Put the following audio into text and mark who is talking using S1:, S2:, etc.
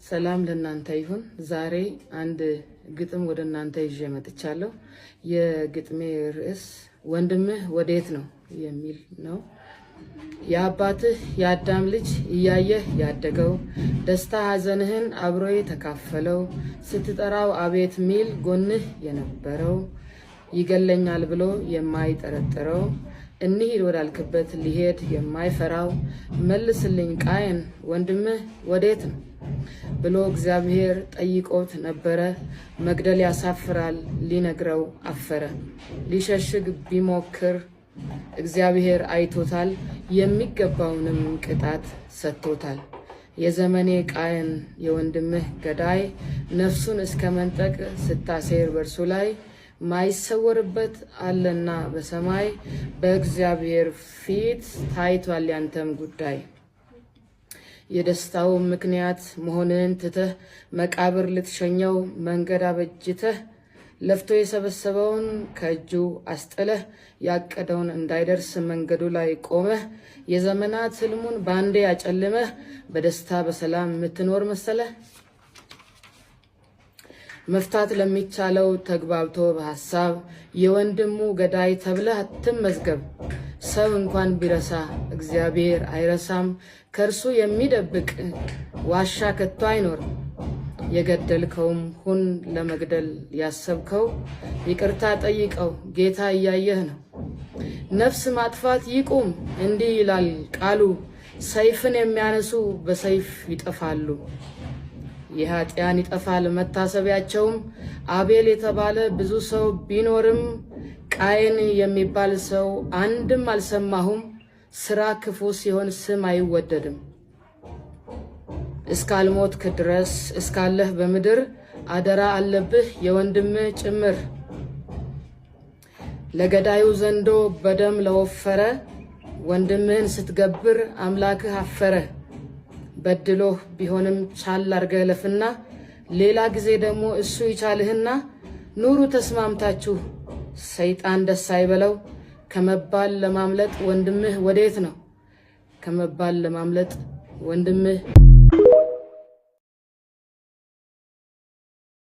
S1: ሰላም ለእናንተ ይሁን። ዛሬ አንድ ግጥም ወደ እናንተ ይዤ መጥቻለሁ። የግጥሜ ርዕስ ወንድምህ ወዴት ነው የሚል ነው። የአባትህ የአዳም ልጅ እያየህ ያደገው ደስታ ሐዘንህን አብሮ ተካፈለው ስትጠራው አቤት ሚል ጎንህ የነበረው ይገለኛል ብሎ የማይጠረጥረው እንሂድ ወዳልክበት ሊሄድ የማይፈራው መልስልኝ ቃየን ወንድምህ ወዴት ነው ብሎ እግዚአብሔር ጠይቆት ነበረ። መግደል ያሳፍራል ሊነግረው አፈረ። ሊሸሽግ ቢሞክር እግዚአብሔር አይቶታል፣ የሚገባውንም ቅጣት ሰጥቶታል። የዘመኔ ቃየን የወንድምህ ገዳይ ነፍሱን እስከ መንጠቅ ስታሴር በርሱ ላይ ማይሰወርበት አለና በሰማይ በእግዚአብሔር ፊት ታይቷል ያንተም ጉዳይ። የደስታው ምክንያት መሆንን ትተህ መቃብር ልትሸኘው መንገድ አበጅተህ ለፍቶ የሰበሰበውን ከእጁ አስጥለህ ያቀደውን እንዳይደርስ መንገዱ ላይ ቆመህ የዘመናት ህልሙን ባንዴ አጨልመህ በደስታ በሰላም የምትኖር መሰለህ። መፍታት ለሚቻለው ተግባብቶ በሐሳብ የወንድሙ ገዳይ ተብለህ አትመዝገብ። ሰው እንኳን ቢረሳ እግዚአብሔር አይረሳም፣ ከእርሱ የሚደብቅ ዋሻ ከቶ አይኖርም። የገደልከውም ሁን ለመግደል ያሰብከው ይቅርታ ጠይቀው ጌታ እያየህ ነው። ነፍስ ማጥፋት ይቁም እንዲህ ይላል ቃሉ፣ ሰይፍን የሚያነሱ በሰይፍ ይጠፋሉ። የኃጢያን ይጠፋል መታሰቢያቸውም። አቤል የተባለ ብዙ ሰው ቢኖርም ቃየን የሚባል ሰው አንድም አልሰማሁም። ስራ ክፉ ሲሆን ስም አይወደድም። እስካልሞትክ ድረስ እስካለህ በምድር አደራ አለብህ የወንድምህ ጭምር። ለገዳዩ ዘንዶ በደም ለወፈረ ወንድምህን ስትገብር አምላክህ አፈረ። በድሎህ ቢሆንም ቻል አርገህ ለፍና ሌላ ጊዜ ደግሞ እሱ ይቻልህና ኑሩ ተስማምታችሁ ሰይጣን ደስ አይበለው። ከመባል ለማምለጥ ወንድምህ ወዴት ነው? ከመባል ለማምለጥ ወንድምህ